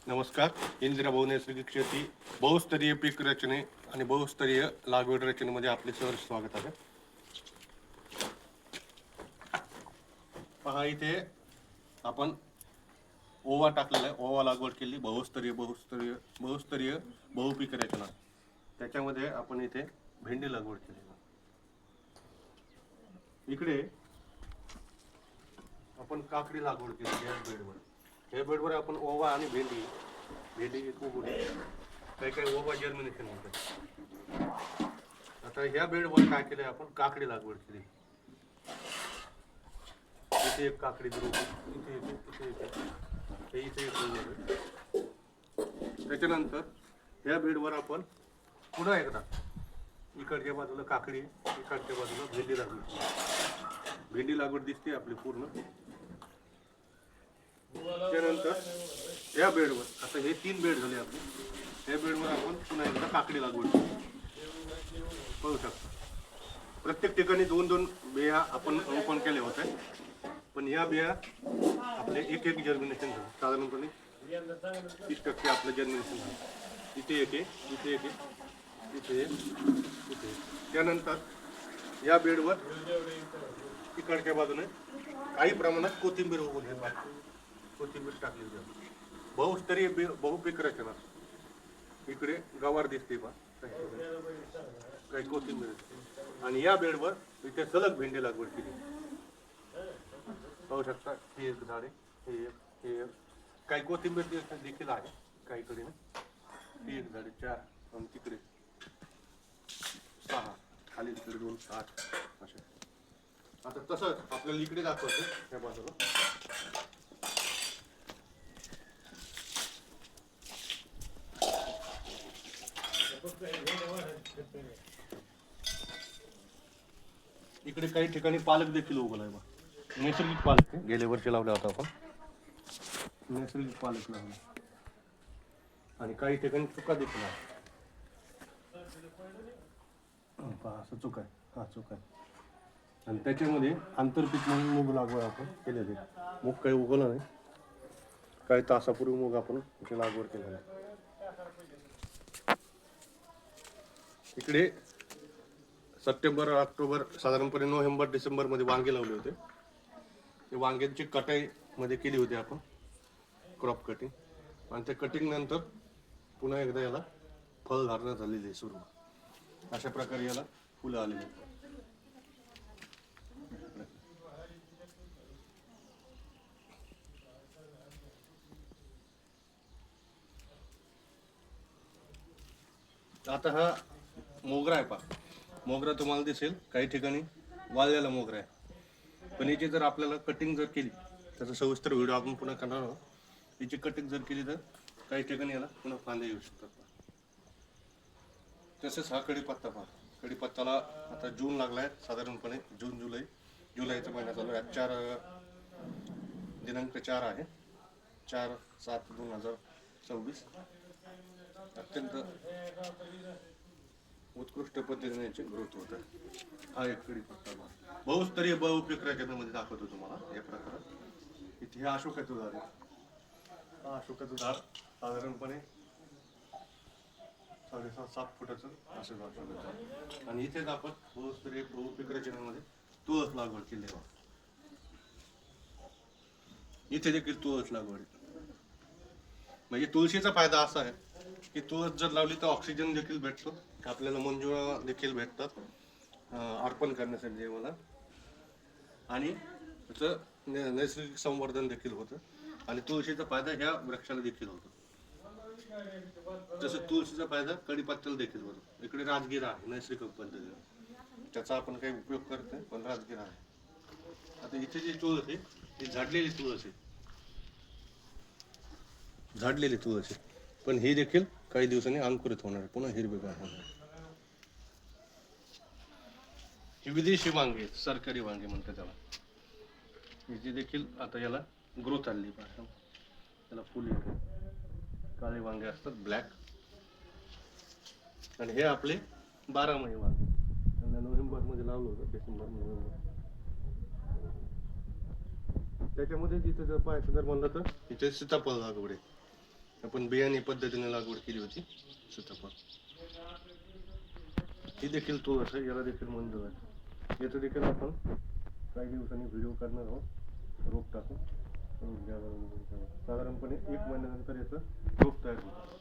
नमस्कार. इंदिराभाऊ नैसर्गिक शेती बहुस्तरीय पीक रचने आणि बहुस्तरीय लागवड रचनेमध्ये आपले सहर्ष स्वागत आहे. पहा, इथे आपण ओवा टाकलेला आहे. ओवा लागवड केली, बहुस्तरीय बहुपीक रचना. त्याच्यामध्ये आपण इथे भेंडी लागवड केली. इकडे आपण काकडी लागवड केली या बेडवर. या बेडवर आपण ओवा आणि भेंडी काही काही ओवा जर्मिनेशन म्हणतात. आता ह्या बेडवर काय केलंय आपण, काकडी लागवड केली. इथे एक काकडी इथे एक. त्याच्यानंतर ह्या बेडवर आपण पुन्हा एकदा इकडच्या बाजूला काकडी, इकडच्या बाजूला भेंडी लागवड दिसते आपली पूर्ण. त्यानंतर या बेडवर आता हे 3 बेड झाले आपले. या बेडवर आपण पुन्हा एकदा काकडी लागवड पाहू शकतो. प्रत्येक ठिकाणी 2-2 बिया आपण रोपण केले होते, पण या बिया आपले एक जर्मिनेशन झालं. साधारणपणे 30% आपलं जर्मिनेशन झालं. इथे एक, इथे एक, इथे इथे. त्यानंतर या बेडवर इकडच्या बाजूने काही प्रमाणात कोथिंबीर उगवून आहे. कोथिंबीर टाकली जाते. बहुस्तरीय बहुपीक रचना. इकडे गवार दिसते पा, काही कोथिंबीर. आणि या बेडवर इथे सलग भेंडी लागवड केली. पाहू शकता, हे एक झाड आहे, हे एक. काही कोथिंबीर देखील आहे काहीकडे. हे एक झाड 4 आणि तिकडे 6, खाली तिकडे 2, 8 असे. आता तसंच आपल्याला इकडे दाखवतो त्या बाजूला. इकडे काही ठिकाणी पालक देखील उगवलाय बा. नैसर्गिक पालक आहे. गेल्या वर्षी लावला होता आपण नैसर्गिक पालक लावला. आणि काही ठिकाणी चुका देखील आहे. असं चुका आहे, हा चुका आहे. आणि त्याच्यामध्ये आंतरपीक म्हणून मूग लागवड आपण केलेली. मूग काही उगवला नाही. काही तासापूर्वी मूग आपण इथे लागवड केलेली आहे. इकडे सप्टेंबर, ऑक्टोबर, साधारणपणे नोव्हेंबर, डिसेंबर मध्ये वांगे लावले होते. ते वांग्यांची कटाई मध्ये केली होती आपण, क्रॉप कटिंग. आणि त्या कटिंग नंतर पुन्हा एकदा याला फळधारणा झालेली आहे सुरू. अशा प्रकारे याला फुलं आलेली आहेत. आता हा मोगरा आहे पा. मोगरा तुम्हाला दिसेल काही ठिकाणी वाळलेला मोगरा आहे. पण याची जर आपल्याला कटिंग जर केली, त्याचा सविस्तर व्हिडिओ आपण पुन्हा करणार आहोत. याची कटिंग जर केली तर काही ठिकाणी याला पुन्हा फांदे येऊ शकतात. तसेच हा कढीपत्ता पहा. कढीपत्त्याला आता जून लागलाय, साधारणपणे जुलैचा महिना चालू आहे. 4 आहे, 4/7/2024. अत्यंत उत्कृष्ट पद्धतीने याची ग्रोथ होत आहे. हा एक कढीपत्ता बहुस्तरीय बहुपीक रचनेमध्ये दाखवतो तुम्हाला या प्रकारात. इथे हे अशोकाचं झाड आहे. हा अशोकाचं झाड साधारणपणे 6.5-7 फुटाचं असं झाड. आणि इथेच आपण बहुस्तरीय बहुपीक रचनेमध्ये तुळस लागवड केली आहे. इथे देखील तुळस लागवड. म्हणजे तुळशीचा फायदा असा आहे की तुळस जर लावली तर ऑक्सिजन देखील भेटतो, आपल्याला मंजुळा देखील भेटतात अर्पण करण्यासाठी देवाला. आणि त्याचं नैसर्गिक संवर्धन देखील होतं. आणि तुळशीचा फायदा ह्या वृक्षाला देखील होतो. जसं तुळशीचा फायदा कढीपत्त्याला देखील होतो. इकडे राजगिरा आहे नैसर्गिक पद्धतीने, त्याचा आपण काही उपयोग करत नाही, पण राजगिरा आहे. आता इथे जी तुळस आहे ही झाडलेली तुळस आहे, झाडलेली तुळस आहे. पण ही देखील काही दिवसांनी अंकुरित होणार, पुन्हा हिरवेगार होणार. ही विदेशी वांगे, सरकारी वांगे म्हणतात त्याला. याची देखील आता याला ग्रोथ आली पाहिजे. त्याला फुल येते. काळे वांगे असतात, ब्लॅक. आणि हे आपले 12 वांगे. त्यांना नोव्हेंबर मध्ये लावलं होतं, डिसेंबर, नोव्हेंबर. त्याच्यामध्ये जिथे जर पाहायचं जर म्हणलं तर इथे सीताफळ लागवड आहे. आपण बियाणे पद्धतीने लागवड केली होती सीताफळ. ही देखील तुळस आहे, याला देखील मंजूर आहे. याचं देखील आपण काही दिवसांनी व्हिडिओ करणार आहोत. रोप टाकून साधारणपणे 1 महिन्यानंतर याचं रोप तयार होतं.